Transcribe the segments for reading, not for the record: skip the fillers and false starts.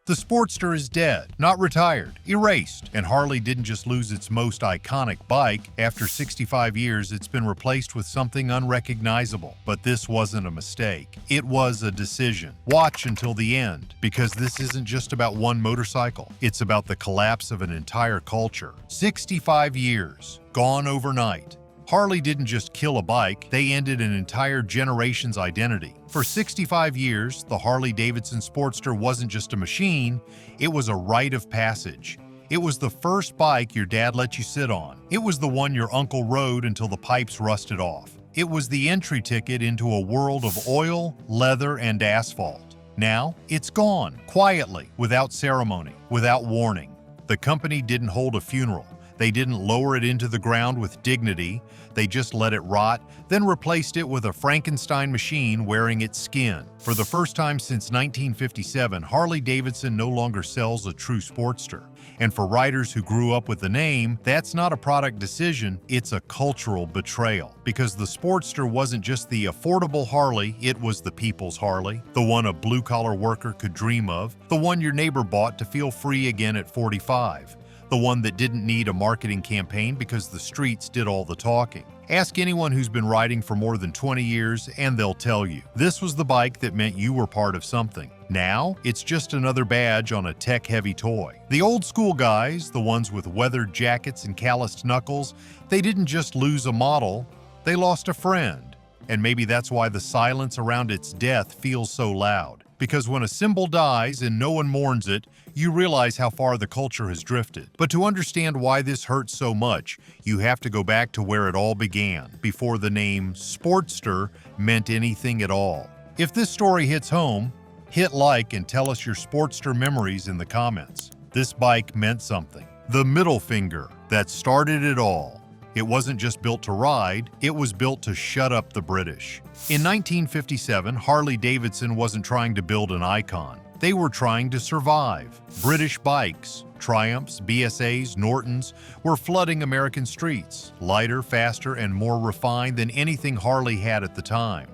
The Sportster is dead, not retired, erased, and Harley didn't just lose its most iconic bike. After 65 years, it's been replaced with something unrecognizable. But this wasn't a mistake. It was a decision. Watch until the end, because this isn't just about one motorcycle. It's about the collapse of an entire culture. 65 years, gone overnight. Harley didn't just kill a bike, they ended an entire generation's identity. For 65 years, the Harley-Davidson Sportster wasn't just a machine, it was a rite of passage. It was the first bike your dad let you sit on. It was the one your uncle rode until the pipes rusted off. It was the entry ticket into a world of oil, leather, and asphalt. Now, it's gone, quietly, without ceremony, without warning. The company didn't hold a funeral. They didn't lower it into the ground with dignity, they just let it rot, then replaced it with a Frankenstein machine wearing its skin. For the first time since 1957, Harley-Davidson no longer sells a true Sportster. And for riders who grew up with the name, that's not a product decision, it's a cultural betrayal. Because the Sportster wasn't just the affordable Harley, it was the people's Harley, the one a blue-collar worker could dream of, the one your neighbor bought to feel free again at 45. The one that didn't need a marketing campaign because the streets did all the talking. Ask anyone who's been riding for more than 20 years and they'll tell you. This was the bike that meant you were part of something. Now, it's just another badge on a tech-heavy toy. The old school guys, the ones with weathered jackets and calloused knuckles, they didn't just lose a model, they lost a friend. And maybe that's why the silence around its death feels so loud. Because when a symbol dies and no one mourns it, you realize how far the culture has drifted. But to understand why this hurts so much, you have to go back to where it all began, before the name Sportster meant anything at all. If this story hits home, hit like and tell us your Sportster memories in the comments. This bike meant something. The middle finger that started it all. It wasn't just built to ride, it was built to shut up the British. In 1957, Harley-Davidson wasn't trying to build an icon. They were trying to survive. British bikes, Triumphs, BSAs, Nortons, were flooding American streets, lighter, faster, and more refined than anything Harley had at the time.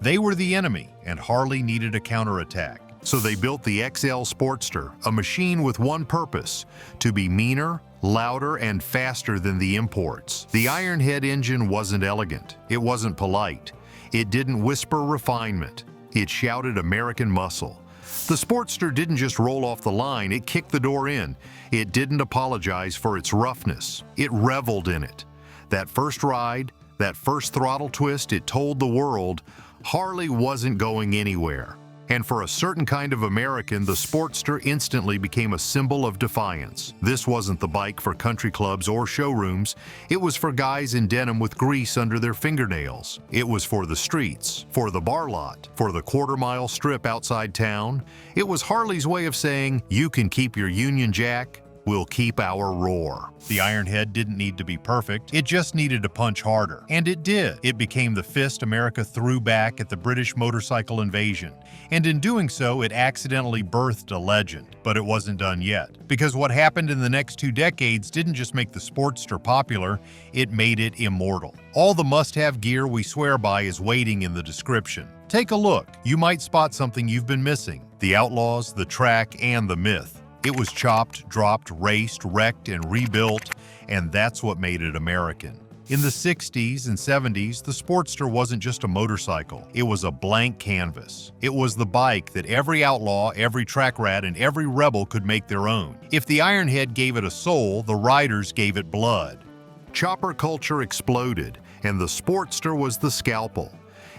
They were the enemy, and Harley needed a counterattack. So they built the XL Sportster, a machine with one purpose: to be meaner, louder, and faster than the imports. The Ironhead engine wasn't elegant. It wasn't polite. It didn't whisper refinement. It shouted American muscle. The Sportster didn't just roll off the line, it kicked the door in. It didn't apologize for its roughness. It reveled in it. That first ride, that first throttle twist, it told the world Harley wasn't going anywhere. And for a certain kind of American, the Sportster instantly became a symbol of defiance. This wasn't the bike for country clubs or showrooms. It was for guys in denim with grease under their fingernails. It was for the streets, for the bar lot, for the quarter-mile strip outside town. It was Harley's way of saying, you can keep your Union Jack, we'll keep our roar. The Ironhead didn't need to be perfect, it just needed to punch harder. And it did. It became the fist America threw back at the British motorcycle invasion. And in doing so, it accidentally birthed a legend. But it wasn't done yet. Because what happened in the next 2 decades didn't just make the Sportster popular, it made it immortal. All the must-have gear we swear by is waiting in the description. Take a look. You might spot something you've been missing: the Outlaws, the track, and the myth. It was chopped, dropped, raced, wrecked, and rebuilt, and that's what made it American. In the 60s and 70s, the Sportster wasn't just a motorcycle. It was a blank canvas. It was the bike that every outlaw, every track rat, and every rebel could make their own. If the Ironhead gave it a soul, the riders gave it blood. Chopper culture exploded, and the Sportster was the scalpel.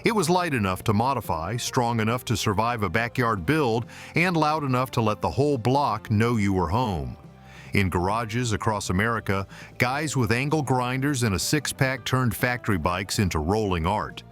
It was light enough to modify, strong enough to survive a backyard build, and loud enough to let the whole block know you were home. In garages across America, guys with angle grinders and a six-pack turned factory bikes into rolling art.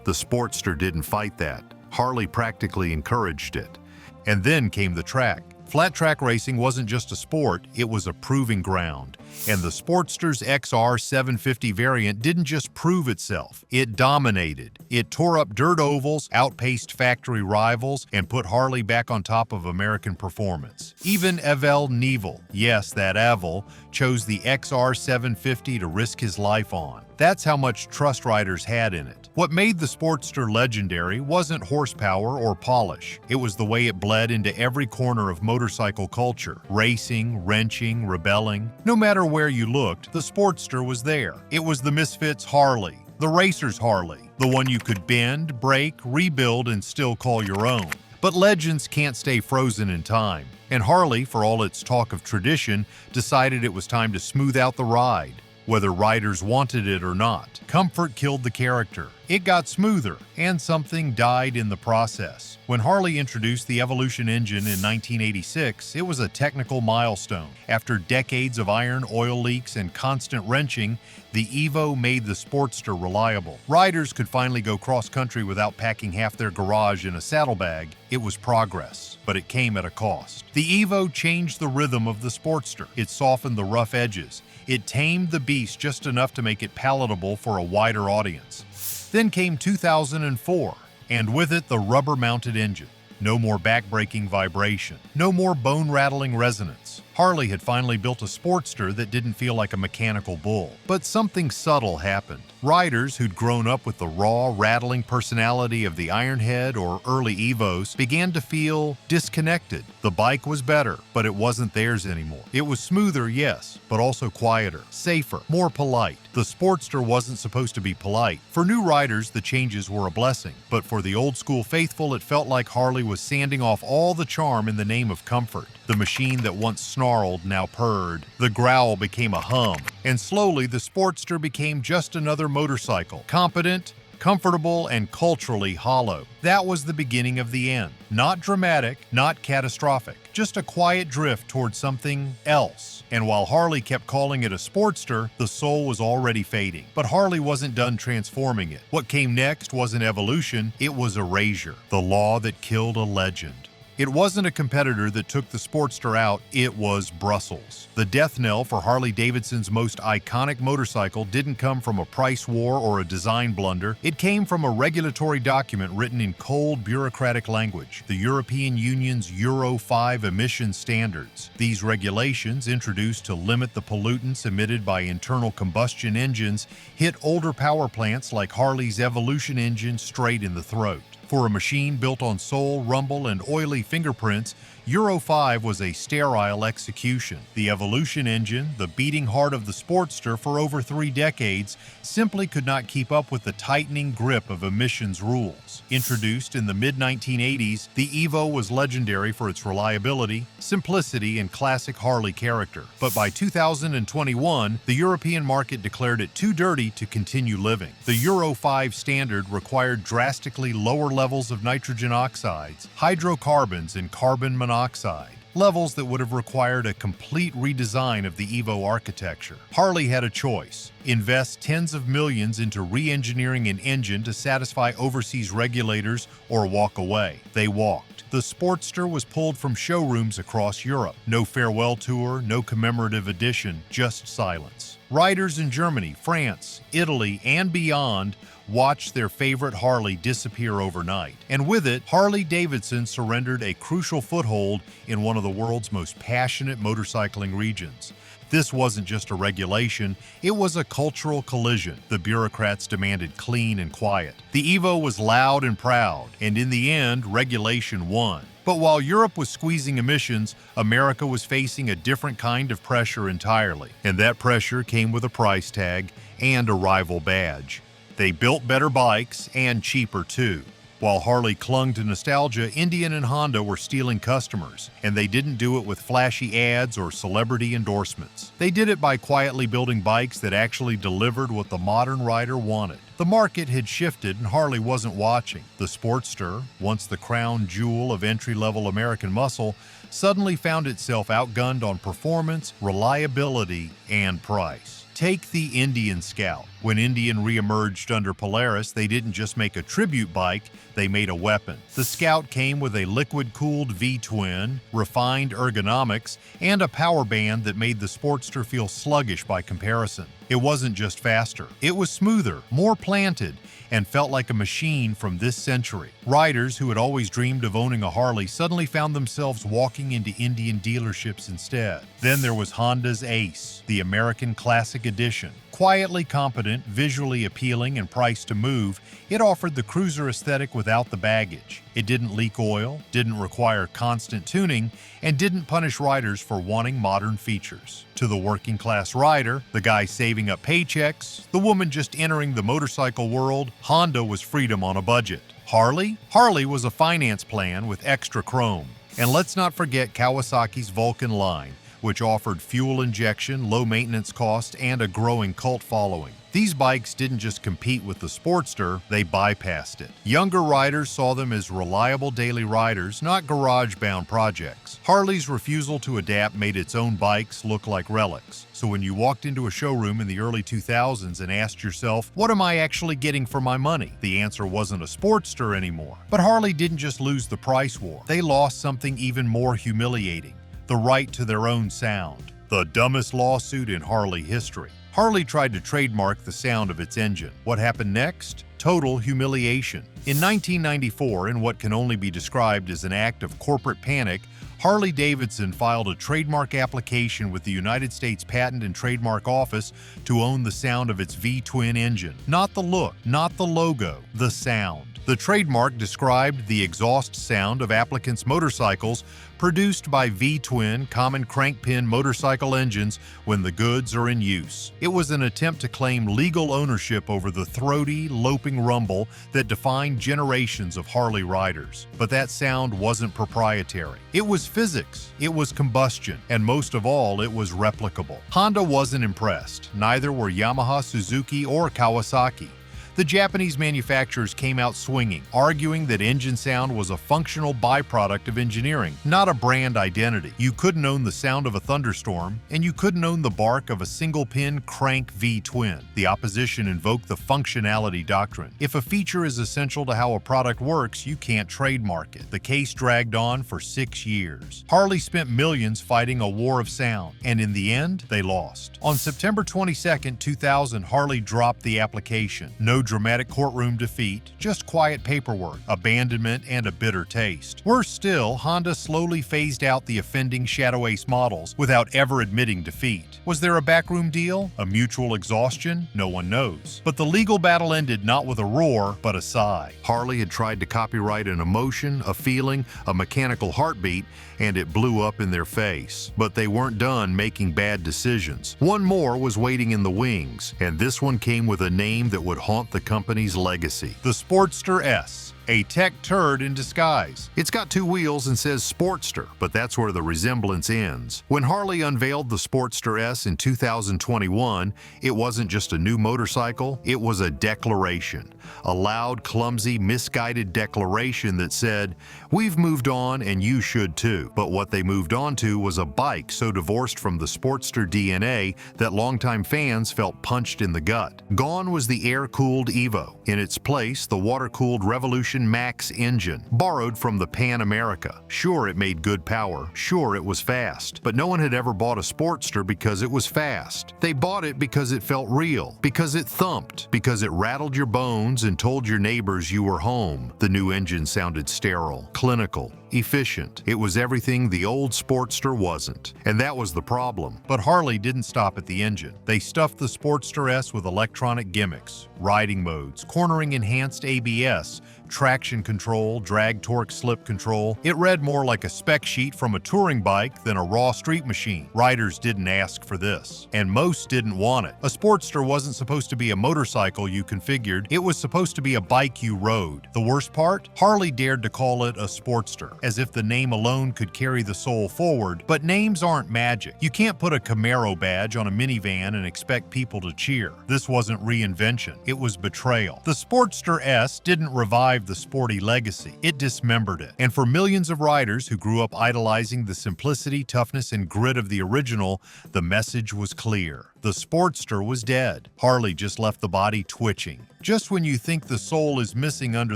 The Sportster didn't fight that. Harley practically encouraged it. And then came the track. Flat track racing wasn't just a sport, it was a proving ground. And the Sportster's XR 750 variant didn't just prove itself, it dominated. It tore up dirt ovals, outpaced factory rivals, and put Harley back on top of American performance. Even Evel Knievel, yes, that Evel, chose the XR 750 to risk his life on. That's how much trust riders had in it. What made the Sportster legendary wasn't horsepower or polish. It was the way it bled into every corner of motorcycle culture. Racing, wrenching, rebelling. No matter where you looked, the Sportster was there. It was the misfits' Harley, the racer's Harley, the one you could bend, break, rebuild, and still call your own. But legends can't stay frozen in time, and Harley, for all its talk of tradition, decided it was time to smooth out the ride, whether riders wanted it or not. Comfort killed the character. It got smoother, and something died in the process. When Harley introduced the Evolution engine in 1986, it was a technical milestone. After decades of iron oil leaks and constant wrenching, the Evo made the Sportster reliable. Riders could finally go cross-country without packing half their garage in a saddlebag. It was progress, but it came at a cost. The Evo changed the rhythm of the Sportster. It softened the rough edges. It tamed the beast just enough to make it palatable for a wider audience. Then came 2004, and with it the rubber-mounted engine. No more back-breaking vibration. No more bone-rattling resonance. Harley had finally built a Sportster that didn't feel like a mechanical bull. But something subtle happened. Riders who'd grown up with the raw, rattling personality of the Ironhead or early Evos began to feel disconnected. The bike was better, but it wasn't theirs anymore. It was smoother, yes, but also quieter, safer, more polite. The Sportster wasn't supposed to be polite. For new riders, the changes were a blessing, but for the old-school faithful, it felt like Harley was sanding off all the charm in the name of comfort. The machine that once snarled now purred. The growl became a hum, and slowly the Sportster became just another motorcycle. Competent, comfortable, and culturally hollow. That was the beginning of the end. Not dramatic, not catastrophic, just a quiet drift towards something else. And while Harley kept calling it a Sportster, the soul was already fading. But Harley wasn't done transforming it. What came next wasn't evolution, it was erasure. The law that killed a legend. It wasn't a competitor that took the Sportster out, it was Brussels. The death knell for Harley-Davidson's most iconic motorcycle didn't come from a price war or a design blunder. It came from a regulatory document written in cold, bureaucratic language, the European Union's Euro 5 emission standards. These regulations, introduced to limit the pollutants emitted by internal combustion engines, hit older power plants like Harley's Evolution engine straight in the throat. For a machine built on soul, rumble, and oily fingerprints, Euro 5 was a sterile execution. The Evolution engine, the beating heart of the Sportster for over 3 decades, simply could not keep up with the tightening grip of emissions rules. Introduced in the mid-1980s, the Evo was legendary for its reliability, simplicity, and classic Harley character. But by 2021, the European market declared it too dirty to continue living. The Euro 5 standard required drastically lower levels of nitrogen oxides, hydrocarbons, and carbon monoxide, levels that would have required a complete redesign of the Evo architecture. Harley had a choice: invest tens of millions into re-engineering an engine to satisfy overseas regulators or walk away. They walked. The Sportster was pulled from showrooms across Europe. No farewell tour, no commemorative edition, just silence. Riders in Germany, France, Italy, and beyond watched their favorite Harley disappear overnight. And with it, Harley-Davidson surrendered a crucial foothold in one of the world's most passionate motorcycling regions. This wasn't just a regulation, it was a cultural collision. The bureaucrats demanded clean and quiet. The Evo was loud and proud, and in the end, regulation won. But while Europe was squeezing emissions, America was facing a different kind of pressure entirely. And that pressure came with a price tag and a rival badge. They built better bikes, and cheaper too. While Harley clung to nostalgia, Indian and Honda were stealing customers, and they didn't do it with flashy ads or celebrity endorsements. They did it by quietly building bikes that actually delivered what the modern rider wanted. The market had shifted and Harley wasn't watching. The Sportster, once the crown jewel of entry-level American muscle, suddenly found itself outgunned on performance, reliability, and price. Take the Indian Scout. When Indian re-emerged under Polaris, they didn't just make a tribute bike, they made a weapon. The Scout came with a liquid-cooled V-twin, refined ergonomics, and a power band that made the Sportster feel sluggish by comparison. It wasn't just faster, it was smoother, more planted, and felt like a machine from this century. Riders who had always dreamed of owning a Harley suddenly found themselves walking into Indian dealerships instead. Then there was Honda's Ace, the American Classic edition. Quietly competent, visually appealing, and priced to move, it offered the cruiser aesthetic without the baggage. It didn't leak oil, didn't require constant tuning, and didn't punish riders for wanting modern features. To the working-class rider, the guy saving up paychecks, the woman just entering the motorcycle world, Honda was freedom on a budget. Harley? Harley was a finance plan with extra chrome. And let's not forget Kawasaki's Vulcan line, which offered fuel injection, low maintenance cost, and a growing cult following. These bikes didn't just compete with the Sportster, they bypassed it. Younger riders saw them as reliable daily riders, not garage-bound projects. Harley's refusal to adapt made its own bikes look like relics. So when you walked into a showroom in the early 2000s and asked yourself, what am I actually getting for my money? The answer wasn't a Sportster anymore. But Harley didn't just lose the price war. They lost something even more humiliating: the right to their own sound. The dumbest lawsuit in Harley history. Harley tried to trademark the sound of its engine. What happened next? Total humiliation. In 1994, in what can only be described as an act of corporate panic, Harley-Davidson filed a trademark application with the United States Patent and Trademark Office to own the sound of its V-twin engine. Not the look, not the logo, the sound. The trademark described the exhaust sound of applicants' motorcycles produced by V-twin common crankpin motorcycle engines when the goods are in use. It was an attempt to claim legal ownership over the throaty, loping rumble that defined generations of Harley riders. But that sound wasn't proprietary. It was physics, it was combustion, and most of all, it was replicable. Honda wasn't impressed. Neither were Yamaha, Suzuki, or Kawasaki. The Japanese manufacturers came out swinging, arguing that engine sound was a functional byproduct of engineering, not a brand identity. You couldn't own the sound of a thunderstorm, and you couldn't own the bark of a single-pin crank V-twin. The opposition invoked the functionality doctrine. If a feature is essential to how a product works, you can't trademark it. The case dragged on for 6 years. Harley spent millions fighting a war of sound, and in the end, they lost. On September 22, 2000, Harley dropped the application. No dramatic courtroom defeat, just quiet paperwork, abandonment, and a bitter taste. Worse still, Honda slowly phased out the offending Shadow Ace models without ever admitting defeat. Was there a backroom deal? A mutual exhaustion? No one knows. But the legal battle ended not with a roar, but a sigh. Harley had tried to copyright an emotion, a feeling, a mechanical heartbeat, and it blew up in their face. But they weren't done making bad decisions. One more was waiting in the wings, and this one came with a name that would haunt the company's legacy: the Sportster S. A tech turd in disguise. It's got 2 wheels and says Sportster, but that's where the resemblance ends. When Harley unveiled the Sportster S in 2021, it wasn't just a new motorcycle, it was a declaration. A loud, clumsy, misguided declaration that said, "We've moved on and you should too." But what they moved on to was a bike so divorced from the Sportster DNA that longtime fans felt punched in the gut. Gone was the air-cooled Evo. In its place, the water-cooled Revolution Max engine, borrowed from the Pan America. Sure, it made good power. Sure, it was fast. But no one had ever bought a Sportster because it was fast. They bought it because it felt real, because it thumped, because it rattled your bones and told your neighbors you were home. The new engine sounded sterile, clinical, efficient. It was everything the old Sportster wasn't. And that was the problem. But Harley didn't stop at the engine. They stuffed the Sportster S with electronic gimmicks, riding modes, cornering enhanced ABS, traction control, drag torque slip control. It read more like a spec sheet from a touring bike than a raw street machine. Riders didn't ask for this, and most didn't want it. A Sportster wasn't supposed to be a motorcycle you configured, it was supposed to be a bike you rode. The worst part? Harley dared to call it a Sportster, as if the name alone could carry the soul forward. But names aren't magic. You can't put a Camaro badge on a minivan and expect people to cheer. This wasn't reinvention, it was betrayal. The Sportster S didn't revive the sporty legacy, it dismembered it. And for millions of riders who grew up idolizing the simplicity, toughness, and grit of the original, the message was clear. The Sportster was dead. Harley just left the body twitching. Just when you think the soul is missing under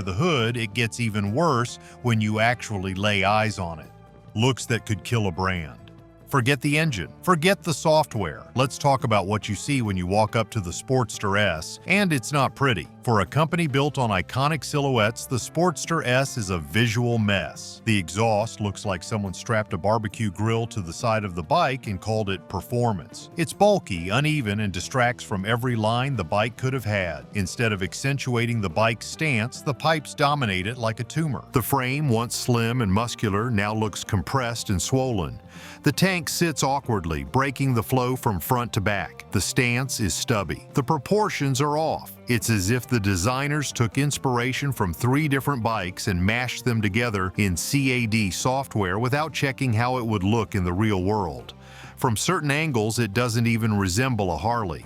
the hood, it gets even worse when you actually lay eyes on it. Looks that could kill a brand. Forget the engine. Forget the software. Let's talk about what you see when you walk up to the Sportster S, and it's not pretty. For a company built on iconic silhouettes, the Sportster S is a visual mess. The exhaust looks like someone strapped a barbecue grill to the side of the bike and called it performance. It's bulky, uneven, and distracts from every line the bike could have had. Instead of accentuating the bike's stance, the pipes dominate it like a tumor. The frame, once slim and muscular, now looks compressed and swollen. The tank sits awkwardly, breaking the flow from front to back. The stance is stubby. The proportions are off. It's as if the designers took inspiration from 3 different bikes and mashed them together in CAD software without checking how it would look in the real world. From certain angles, it doesn't even resemble a Harley.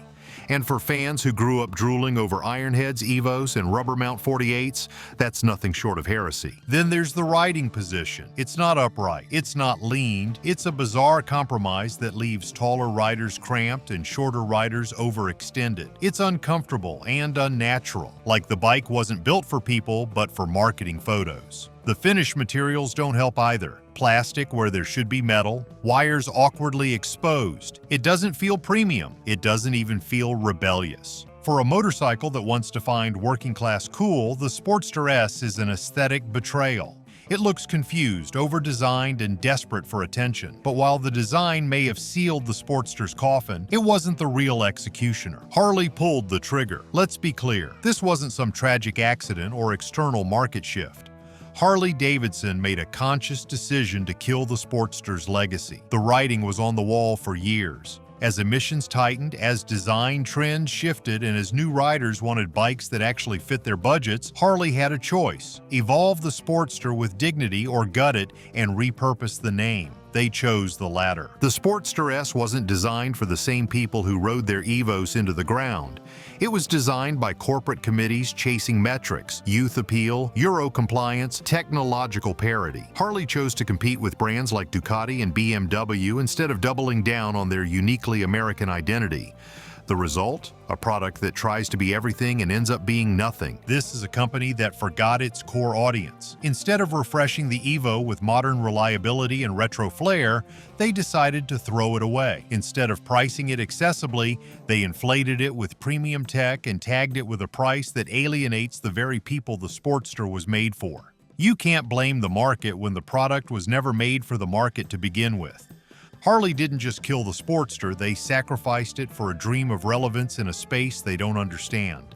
And for fans who grew up drooling over Ironheads, Evos, and rubber mount 48s, that's nothing short of heresy. Then there's the riding position. It's not upright, it's not leaned, it's a bizarre compromise that leaves taller riders cramped and shorter riders overextended. It's uncomfortable and unnatural, like the bike wasn't built for people, but for marketing photos. The finish materials don't help either. Plastic where there should be metal, wires awkwardly exposed. It doesn't feel premium. It doesn't even feel rebellious. For a motorcycle that once defined working-class cool, the Sportster S is an aesthetic betrayal. It looks confused, over-designed, and desperate for attention. But while the design may have sealed the Sportster's coffin, it wasn't the real executioner. Harley pulled the trigger. Let's be clear, this wasn't some tragic accident or external market shift. Harley Davidson made a conscious decision to kill the Sportster's legacy. The writing was on the wall for years. As emissions tightened, as design trends shifted, and as new riders wanted bikes that actually fit their budgets, Harley had a choice: evolve the Sportster with dignity or gut it and repurpose the name. They chose the latter. The Sportster S wasn't designed for the same people who rode their Evos into the ground. It was designed by corporate committees chasing metrics, youth appeal, Euro compliance, technological parity. Harley chose to compete with brands like Ducati and BMW instead of doubling down on their uniquely American identity. The result? A product that tries to be everything and ends up being nothing. This is a company that forgot its core audience. Instead of refreshing the Evo with modern reliability and retro flair, they decided to throw it away. Instead of pricing it accessibly, they inflated it with premium tech and tagged it with a price that alienates the very people the Sportster was made for. You can't blame the market when the product was never made for the market to begin with. Harley didn't just kill the Sportster, they sacrificed it for a dream of relevance in a space they don't understand.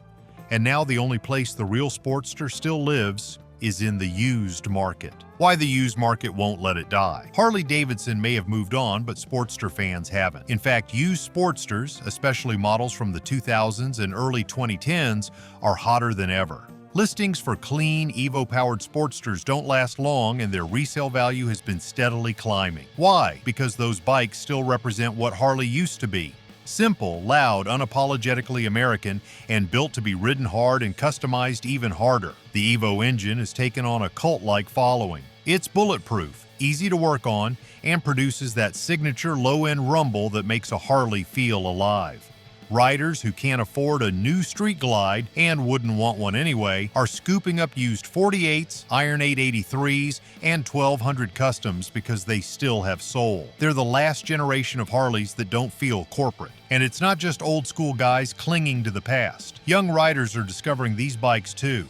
And now the only place the real Sportster still lives is in the used market. Why the used market won't let it die? Harley Davidson may have moved on, but Sportster fans haven't. In fact, used Sportsters, especially models from the 2000s and early 2010s, are hotter than ever. Listings for clean, Evo-powered Sportsters don't last long, and their resale value has been steadily climbing. Why? Because those bikes still represent what Harley used to be. Simple, loud, unapologetically American, and built to be ridden hard and customized even harder. The Evo engine has taken on a cult-like following. It's bulletproof, easy to work on, and produces that signature low-end rumble that makes a Harley feel alive. Riders who can't afford a new Street Glide, and wouldn't want one anyway, are scooping up used 48s, Iron 883s, and 1200 Customs because they still have soul. They're the last generation of Harleys that don't feel corporate. And it's not just old school guys clinging to the past. Young riders are discovering these bikes too.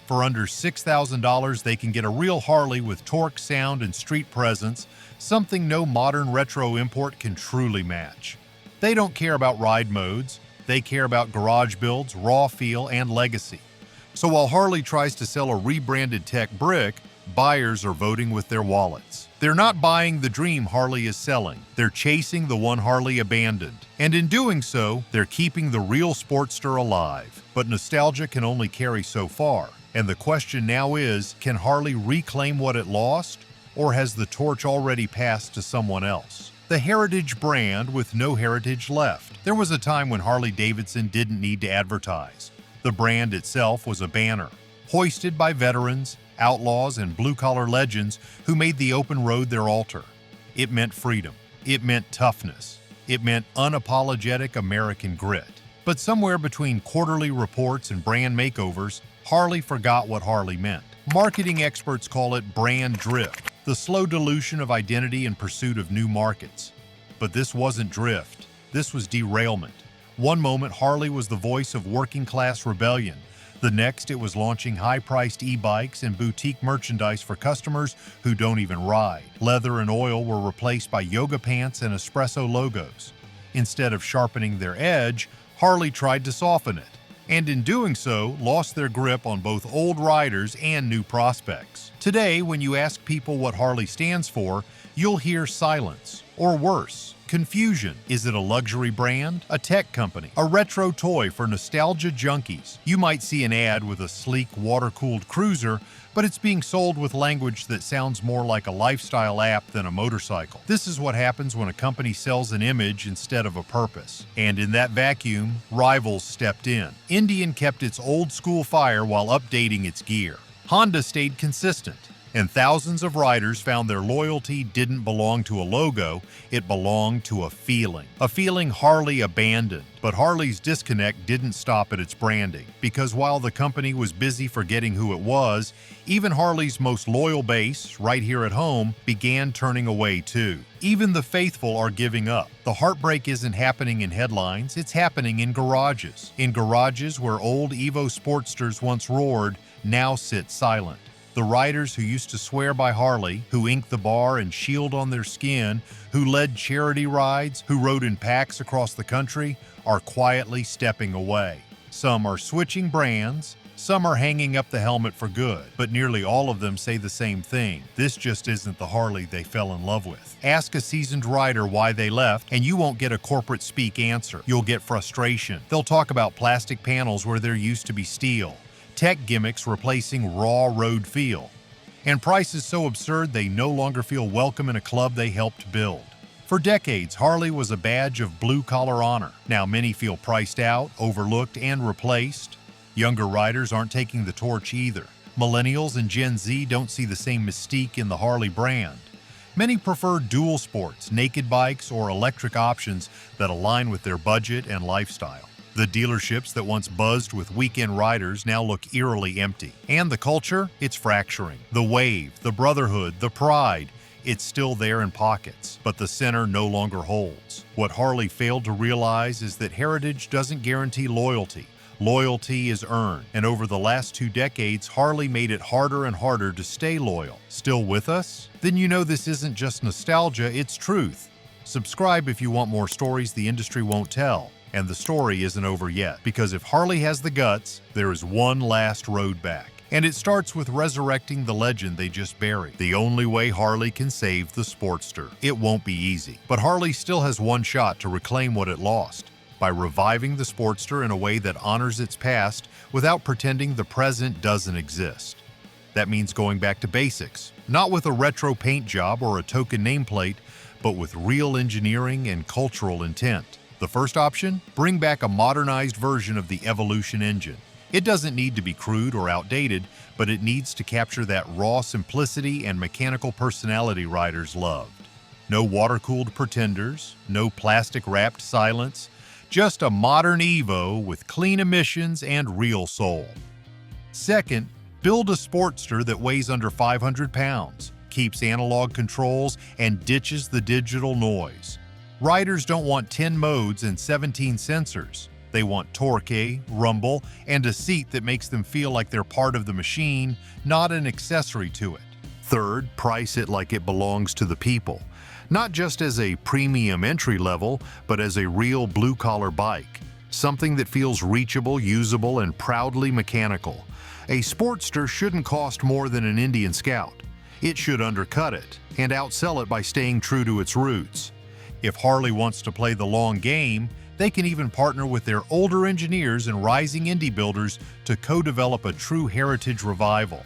For under $6,000, they can get a real Harley with torque, sound, and street presence, something no modern retro import can truly match. They don't care about ride modes, they care about garage builds, raw feel, and legacy. So while Harley tries to sell a rebranded tech brick, buyers are voting with their wallets. They're not buying the dream Harley is selling, they're chasing the one Harley abandoned. And in doing so, they're keeping the real Sportster alive. But nostalgia can only carry so far. And the question now is, can Harley reclaim what it lost? Or has the torch already passed to someone else? The heritage brand with no heritage left. There was a time when Harley Davidson didn't need to advertise. The brand itself was a banner, hoisted by veterans, outlaws, and blue-collar legends who made the open road their altar. It meant freedom. It meant toughness. It meant unapologetic American grit. But somewhere between quarterly reports and brand makeovers, Harley forgot what Harley meant. Marketing experts call it brand drift, the slow dilution of identity in pursuit of new markets. But this wasn't drift, this was derailment. One moment Harley was the voice of working-class rebellion. The next, it was launching high-priced e-bikes and boutique merchandise for customers who don't even ride. Leather and oil were replaced by yoga pants and espresso logos. Instead of sharpening their edge, Harley tried to soften it, and in doing so, lost their grip on both old riders and new prospects. Today, when you ask people what Harley stands for, you'll hear silence, or worse, confusion. Is it a luxury brand, a tech company, a retro toy for nostalgia junkies? You might see an ad with a sleek, water-cooled cruiser, but it's being sold with language that sounds more like a lifestyle app than a motorcycle. This is what happens when a company sells an image instead of a purpose. And in that vacuum, rivals stepped in. Indian kept its old-school fire while updating its gear. Honda stayed consistent, and thousands of riders found their loyalty didn't belong to a logo, it belonged to a feeling Harley abandoned. But Harley's disconnect didn't stop at its branding, because while the company was busy forgetting who it was, even Harley's most loyal base, right here at home, began turning away too. Even the faithful are giving up. The heartbreak isn't happening in headlines, it's happening in garages. In garages where old Evo Sportsters once roared, now sit silent. The riders who used to swear by Harley, who inked the bar and shield on their skin, who led charity rides, who rode in packs across the country, are quietly stepping away. Some are switching brands, some are hanging up the helmet for good, but nearly all of them say the same thing: this just isn't the Harley they fell in love with. Ask a seasoned rider why they left, and you won't get a corporate speak answer. You'll get frustration. They'll talk about plastic panels where there used to be steel, tech gimmicks replacing raw road feel, and prices so absurd they no longer feel welcome in a club they helped build. For decades, Harley was a badge of blue-collar honor. Now many feel priced out, overlooked, and replaced. Younger riders aren't taking the torch either. Millennials and Gen Z don't see the same mystique in the Harley brand. Many prefer dual sports, naked bikes, or electric options that align with their budget and lifestyle. The dealerships that once buzzed with weekend riders now look eerily empty. And the culture? It's fracturing. The wave, the brotherhood, the pride, it's still there in pockets, but the center no longer holds. What Harley failed to realize is that heritage doesn't guarantee loyalty. Loyalty is earned, and over the last 2 decades, Harley made it harder and harder to stay loyal. Still with us? Then you know this isn't just nostalgia, it's truth. Subscribe if you want more stories the industry won't tell. And the story isn't over yet, because if Harley has the guts, there is one last road back. And it starts with resurrecting the legend they just buried. The only way Harley can save the Sportster. It won't be easy, but Harley still has one shot to reclaim what it lost, by reviving the Sportster in a way that honors its past without pretending the present doesn't exist. That means going back to basics, not with a retro paint job or a token nameplate, but with real engineering and cultural intent. The first option? Bring back a modernized version of the Evolution engine. It doesn't need to be crude or outdated, but it needs to capture that raw simplicity and mechanical personality riders loved. No water-cooled pretenders, no plastic-wrapped silence, just a modern Evo with clean emissions and real soul. Second, build a Sportster that weighs under 500 pounds, keeps analog controls, and ditches the digital noise. Riders don't want 10 modes and 17 sensors. They want torque, rumble, and a seat that makes them feel like they're part of the machine, not an accessory to it. Third, price it like it belongs to the people. Not just as a premium entry level, but as a real blue-collar bike. Something that feels reachable, usable, and proudly mechanical. A Sportster shouldn't cost more than an Indian Scout. It should undercut it, and outsell it by staying true to its roots. If Harley wants to play the long game, they can even partner with their older engineers and rising indie builders to co-develop a true heritage revival.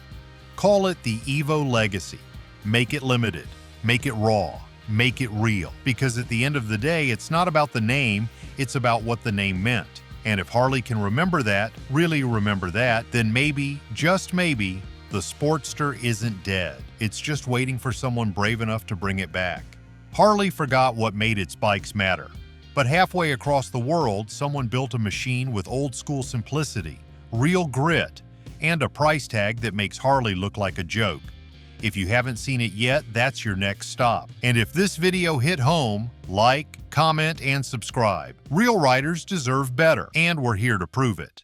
Call it the Evo Legacy. Make it limited, make it raw, make it real. Because at the end of the day, it's not about the name, it's about what the name meant. And if Harley can remember that, really remember that, then maybe, just maybe, the Sportster isn't dead. It's just waiting for someone brave enough to bring it back. Harley forgot what made its bikes matter. But halfway across the world, someone built a machine with old-school simplicity, real grit, and a price tag that makes Harley look like a joke. If you haven't seen it yet, that's your next stop. And if this video hit home, like, comment, and subscribe. Real riders deserve better, and we're here to prove it.